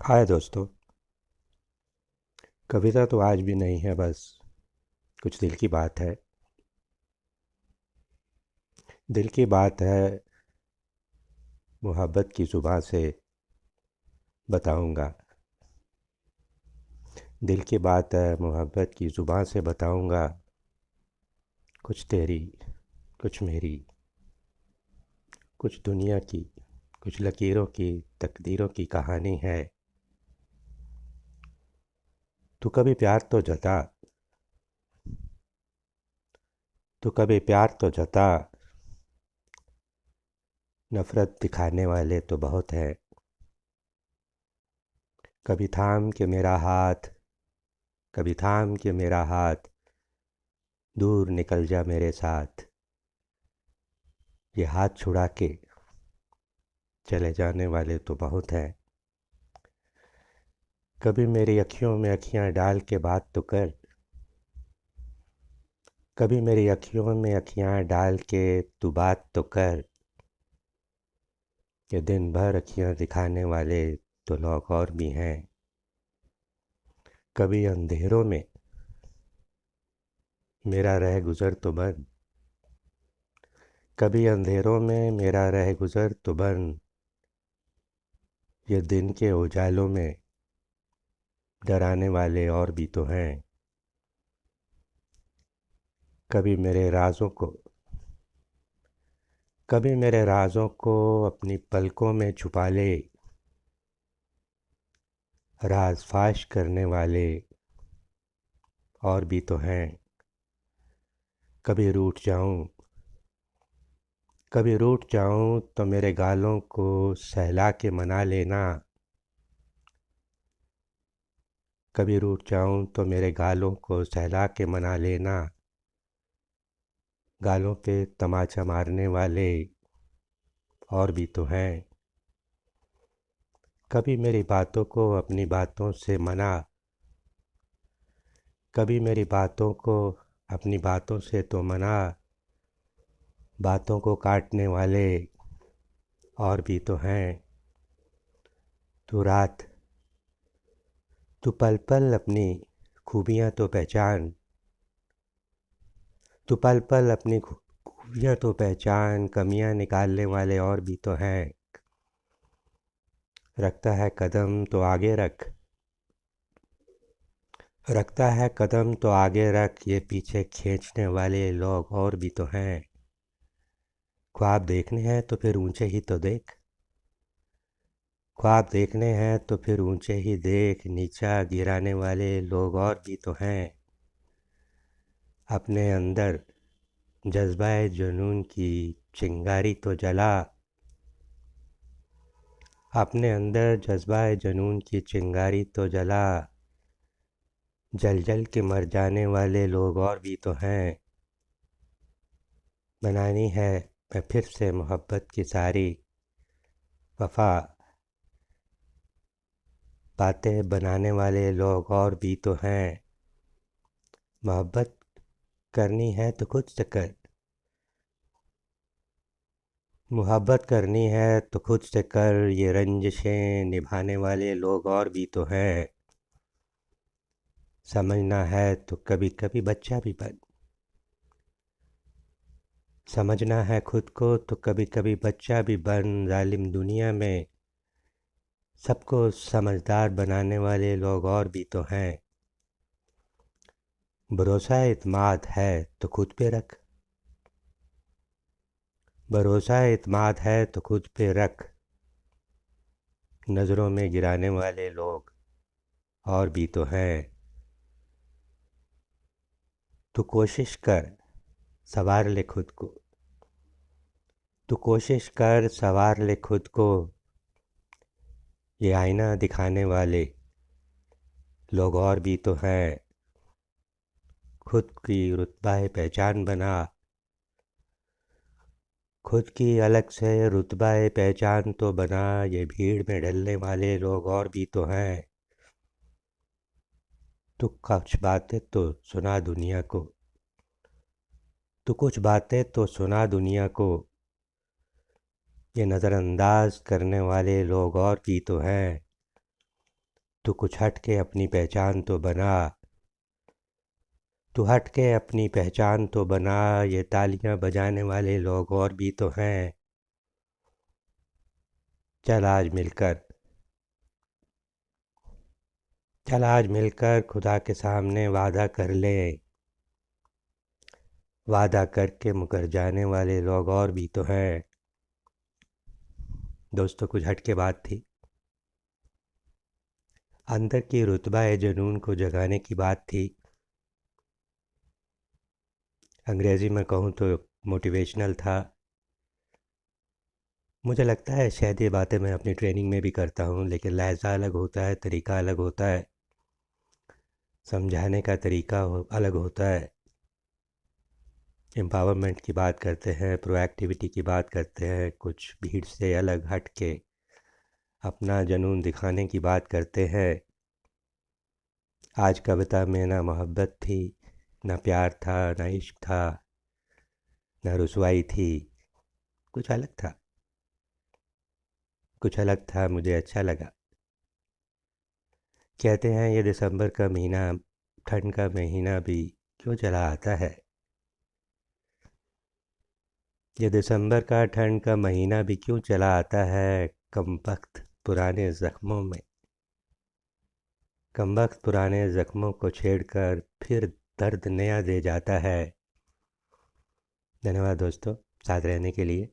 हाय दोस्तों। कविता तो आज भी नहीं है, बस कुछ दिल की बात है। दिल की बात है, मोहब्बत की ज़ुबान से बताऊंगा। दिल की बात है, मोहब्बत की ज़ुबान से बताऊंगा। कुछ तेरी, कुछ मेरी, कुछ दुनिया की, कुछ लकीरों की, तकदीरों की कहानी है। तू कभी प्यार तो जता, तू कभी प्यार तो जता। नफ़रत दिखाने वाले तो बहुत हैं। कभी थाम के मेरा हाथ, कभी थाम के मेरा हाथ, दूर निकल जा मेरे साथ। ये हाथ छुड़ा के चले जाने वाले तो बहुत हैं। कभी मेरी अखियों में अखियाँ डाल के बात तो कर, कभी मेरी अखियों में अखियाँ डाल के तू बात तो कर। ये दिन भर अखियाँ दिखाने वाले तो लोग और भी हैं। कभी अंधेरों में मेरा रह गुज़र तो बन, कभी अंधेरों में मेरा रह गुज़र तो बन। ये दिन के उजालों में डराने वाले और भी तो हैं। कभी मेरे राज़ों को, कभी मेरे राज़ों को अपनी पलकों में छुपा ले। राज फाश करने वाले और भी तो हैं। कभी रूठ जाऊं, कभी रूठ जाऊं तो मेरे गालों को सहला के मना लेना। कभी रूठ जाऊं तो मेरे गालों को सहला के मना लेना। गालों पे तमाचा मारने वाले और भी तो हैं। कभी मेरी बातों को अपनी बातों से मना, कभी मेरी बातों को अपनी बातों से तो मना। बातों को काटने वाले और भी तो हैं। तू रात, तू पल पल अपनी खूबियाँ तो पहचान, तू पल पल अपनी खूबियाँ तो पहचान। कमियाँ निकालने वाले और भी तो हैं। रखता है कदम तो आगे रख, रखता है कदम तो आगे रख। ये पीछे खींचने वाले लोग और भी तो हैं। ख्वाब देखने हैं तो फिर ऊंचे ही तो देख, ख्वाब देखने हैं तो फिर ऊंचे ही देख। नीचा गिराने वाले लोग और भी तो हैं। अपने अंदर जज्बाए जुनून की चिंगारी तो जला, अपने अंदर जज्बाए जुनून की चिंगारी तो जला। जल जल के मर जाने वाले लोग और भी तो हैं। बनानी है मैं फिर से मोहब्बत की सारी वफा, बातें बनाने वाले लोग और भी तो हैं। मोहब्बत करनी है तो खुद से कर, मोहब्बत करनी है तो खुद से कर। ये रंजिशें निभाने वाले लोग और भी तो हैं। समझना है तो कभी कभी बच्चा भी बन, समझना है खुद को तो कभी कभी बच्चा भी बन। जालिम दुनिया में सबको समझदार बनाने वाले लोग और भी तो हैं। भरोसा इत्मीनान है तो खुद पे रख, भरोसा इत्मीनान है तो खुद पे रख। नज़रों में गिराने वाले लोग और भी तो हैं। तू कोशिश कर सवार ले खुद को, तू कोशिश कर सवार ले खुद को। ये आईना दिखाने वाले लोग और भी तो हैं। खुद की रुतबा पहचान बना, खुद की अलग से रुतबा पहचान तो बना। ये भीड़ में ढलने वाले लोग और भी तो हैं। तू कुछ बातें तो सुना दुनिया को, तू कुछ बातें तो सुना दुनिया को। ये नज़रअंदाज करने वाले लोग और भी तो हैं। तू कुछ हट के अपनी पहचान तो बना। तू हट के अपनी पहचान तो बना, ये तालियां बजाने वाले लोग और भी तो हैं। चल आज मिलकर चल आज मिलकर खुदा के सामने वादा कर ले। वादा करके मुकर जाने वाले लोग और भी तो हैं। दोस्तों, कुछ हट के बात थी। अंदर की रुतबा जुनून को जगाने की बात थी। अंग्रेज़ी में कहूँ तो मोटिवेशनल था। मुझे लगता है शायद ये बातें मैं अपनी ट्रेनिंग में भी करता हूँ, लेकिन लहज़ा अलग होता है, तरीका अलग होता है, समझाने का तरीका अलग होता है। एम्पावरमेंट की बात करते हैं, प्रोएक्टिविटी की बात करते हैं, कुछ भीड़ से अलग हट के अपना जुनून दिखाने की बात करते हैं। आज कविता में ना मोहब्बत थी, ना प्यार था, ना इश्क था, ना रुसवाई थी। कुछ अलग था, कुछ अलग था, मुझे अच्छा लगा। कहते हैं ये दिसंबर का महीना, ठंड का महीना भी क्यों चला आता है। ये दिसंबर का ठंड का महीना भी क्यों चला आता है। कमबख्त पुराने ज़ख्मों में, कमबख्त पुराने ज़ख्मों को छेड़कर फिर दर्द नया दे जाता है। धन्यवाद दोस्तों, साथ रहने के लिए।